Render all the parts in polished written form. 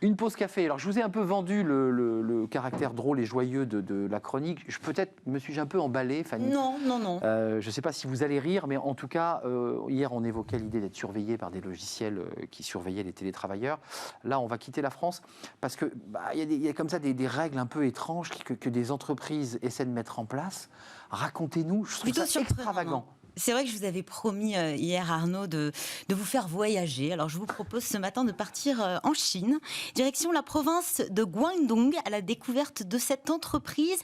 Une pause café. Alors, je vous ai un peu vendu le caractère drôle et joyeux de la chronique. Peut-être me suis-je un peu emballé, Fanny? Non. Je ne sais pas si vous allez rire, mais en tout cas, hier, on évoquait l'idée d'être surveillé par des logiciels qui surveillaient les télétravailleurs. Là, on va quitter la France parce que y a comme ça des règles un peu étranges que des entreprises essaient de mettre en place. Racontez-nous, je trouve ça extravagant. C'est vrai que je vous avais promis hier, Arnaud, de vous faire voyager. Alors, je vous propose ce matin de partir en Chine, direction la province de Guangdong, à la découverte de cette entreprise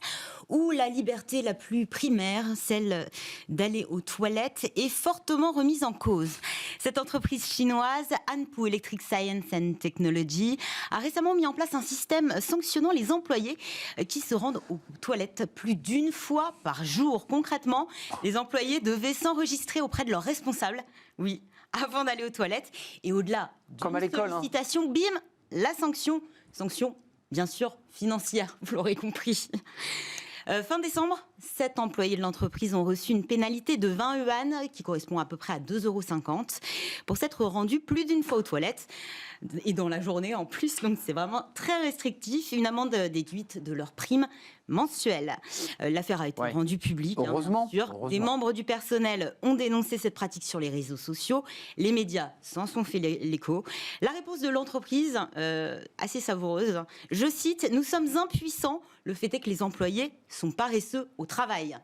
où la liberté la plus primaire, celle d'aller aux toilettes, est fortement remise en cause. Cette entreprise chinoise, Anpu Electric Science and Technology, a récemment mis en place un système sanctionnant les employés qui se rendent aux toilettes plus d'une fois par jour. Concrètement, les employés devaient s'enregistrer auprès de leurs responsables, oui, avant d'aller aux toilettes. Et au-delà d'une sollicitation, bim, la sanction, bien sûr financière, vous l'aurez compris. Fin décembre, 7 employés de l'entreprise ont reçu une pénalité de 20 yuan, qui correspond à peu près à 2,50 € pour s'être rendus plus d'une fois aux toilettes. Et dans la journée en plus, donc c'est vraiment très restrictif. Une amende déduite de leur prime mensuelle. L'affaire a été rendue publique. Heureusement, bien sûr. Des membres du personnel ont dénoncé cette pratique sur les réseaux sociaux. Les médias s'en sont fait l'écho. La réponse de l'entreprise, assez savoureuse. Je cite, « Nous sommes impuissants. Le fait est que les employés sont paresseux au travail. »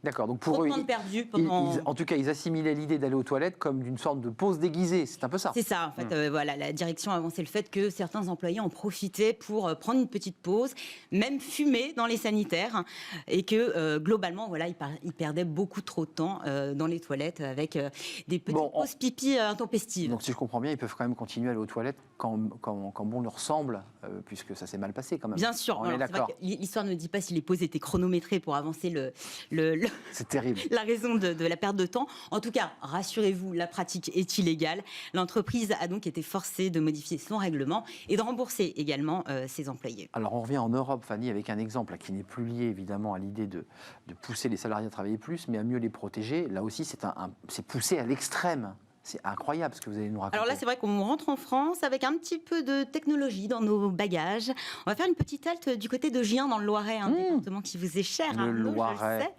D'accord, donc pour eux, en tout cas, ils assimilaient l'idée d'aller aux toilettes comme d'une sorte de pause déguisée, c'est un peu ça. C'est ça, en fait, voilà, la direction a avancé le fait que certains employés en profitaient pour prendre une petite pause, même fumer dans les sanitaires, et que globalement, voilà, ils perdaient beaucoup trop de temps dans les toilettes avec des petites pauses pipi intempestives. Donc si je comprends bien, ils peuvent quand même continuer à aller aux toilettes quand bon leur semble, puisque ça s'est mal passé quand même. Bien sûr, on est d'accord. L'histoire ne dit pas si les pauses étaient chronométrées pour avancer c'est terrible. La raison de la perte de temps. En tout cas, rassurez-vous, la pratique est illégale. L'entreprise a donc été forcée de modifier son règlement et de rembourser également ses employés. Alors on revient en Europe, Fanny, avec un exemple qui n'est plus lié évidemment à l'idée de pousser les salariés à travailler plus, mais à mieux les protéger. Là aussi, c'est poussé à l'extrême. C'est incroyable ce que vous allez nous raconter. Alors là, c'est vrai qu'on rentre en France avec un petit peu de technologie dans nos bagages. On va faire une petite halte du côté de Gien, dans le Loiret, un département qui vous est cher. Le Loiret. Je le sais.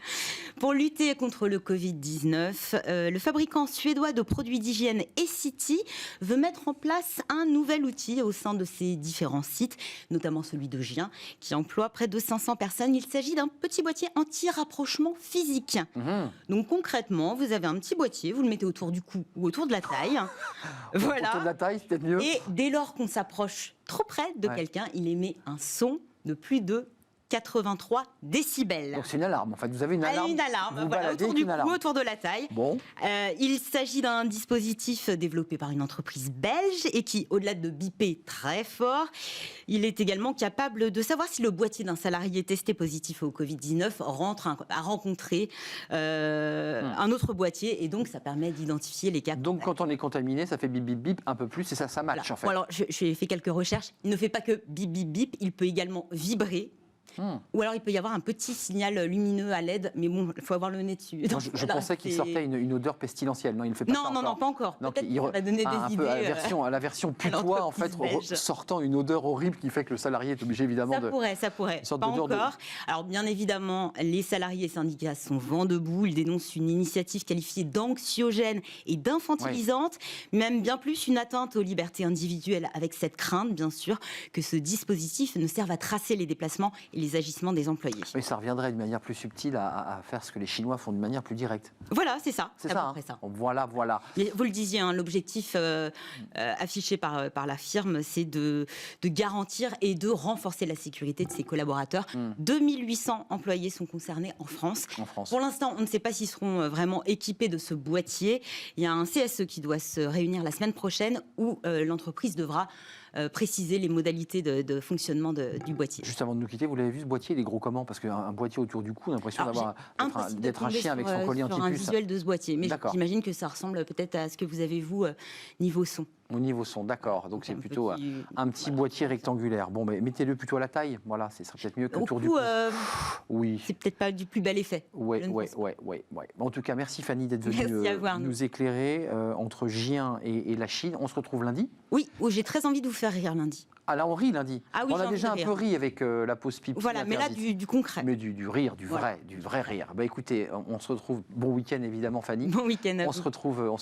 Pour lutter contre le Covid-19, le fabricant suédois de produits d'hygiène Essity veut mettre en place un nouvel outil au sein de ses différents sites, notamment celui de Gien, qui emploie près de 500 personnes. Il s'agit d'un petit boîtier anti-rapprochement physique. Donc concrètement, vous avez un petit boîtier, vous le mettez autour du cou ou autour de la taille. Voilà. Autour de la taille, c'est peut-être mieux. Et dès lors qu'on s'approche trop près de quelqu'un, il émet un son de plus de 83 décibels. Donc c'est une alarme, en fait. Vous avez une alarme. Une alarme, voilà, autour du cou, autour de la taille. Bon. Il s'agit d'un dispositif développé par une entreprise belge et qui, au-delà de biper très fort, il est également capable de savoir si le boîtier d'un salarié testé positif au Covid-19 a rencontré un autre boîtier, et donc ça permet d'identifier les cas. Donc quand on est contaminé, ça fait bip bip bip un peu plus, et ça match en fait. Bon, alors j'ai fait quelques recherches. Il ne fait pas que bip bip bip, il peut également vibrer. Ou alors il peut y avoir un petit signal lumineux à LED, mais bon, il faut avoir le nez dessus. Donc, je pensais qu'il sortait une odeur pestilentielle. Non, il ne fait pas ça encore. Non, pas encore. Donc, peut-être qu'il va donner des idées. À la version putois, en fait, sortant une odeur horrible qui fait que le salarié est obligé évidemment Ça pourrait. Pas encore. Alors bien évidemment, les salariés et syndicats sont vent debout. Ils dénoncent une initiative qualifiée d'anxiogène et d'infantilisante, même bien plus une atteinte aux libertés individuelles, avec cette crainte, bien sûr, que ce dispositif ne serve à tracer les déplacements et les agissements des employés. Oui, ça reviendrait d'une manière plus subtile à faire ce que les Chinois font d'une manière plus directe. Voilà, c'est ça. C'est ça, ça. Voilà. Mais vous le disiez, l'objectif affiché par la firme, c'est de garantir et de renforcer la sécurité de ses collaborateurs. 2800 employés sont concernés en France. Pour l'instant, on ne sait pas s'ils seront vraiment équipés de ce boîtier. Il y a un CSE qui doit se réunir la semaine prochaine où l'entreprise devra préciser les modalités de fonctionnement du boîtier. Juste avant de nous quitter, vous l'avez vu ce boîtier, il est gros comment? Parce qu'un boîtier autour du cou, on a l'impression d'être un chien avec son collier anti-puce. Un visuel de ce boîtier, mais j'imagine que ça ressemble peut-être à ce que vous avez vous niveau son. Au niveau son, d'accord. Donc c'est plutôt un petit voilà. boîtier rectangulaire. Bon, mais mettez-le plutôt à la taille. Voilà, c'est peut-être mieux que Au autour du cou, cou. Oui. c'est peut-être pas du plus bel effet. Ouais. Je ne pense pas. En tout cas, merci Fanny d'être Merci venue à vous, Arnaud. nous éclairer entre Gien et la Chine. On se retrouve lundi. Oui, j'ai très envie de vous faire rire lundi. Ah là, on rit lundi. Ah oui, On j'ai a envie déjà de un peu rire. ri avec la pause pipe. Voilà, mais là, du concret. Mais du rire, du Voilà. vrai rire. Bah écoutez, on se retrouve. Bon week-end évidemment, Fanny. Bon week-end à On vous. se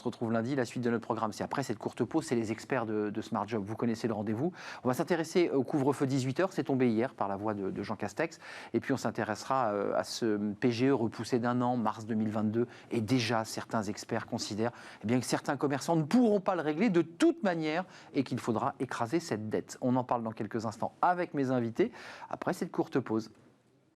retrouve lundi. La suite de notre programme, c'est après cette courte pause. C'est les experts de Smart Job. Vous connaissez le rendez-vous. On va s'intéresser au couvre-feu 18h. C'est tombé hier par la voix de Jean Castex. Et puis on s'intéressera à ce PGE repoussé d'1 an, mars 2022. Et déjà, certains experts considèrent que certains commerçants ne pourront pas le régler de toute manière et qu'il faudra écraser cette dette. On en parle dans quelques instants avec mes invités après cette courte pause.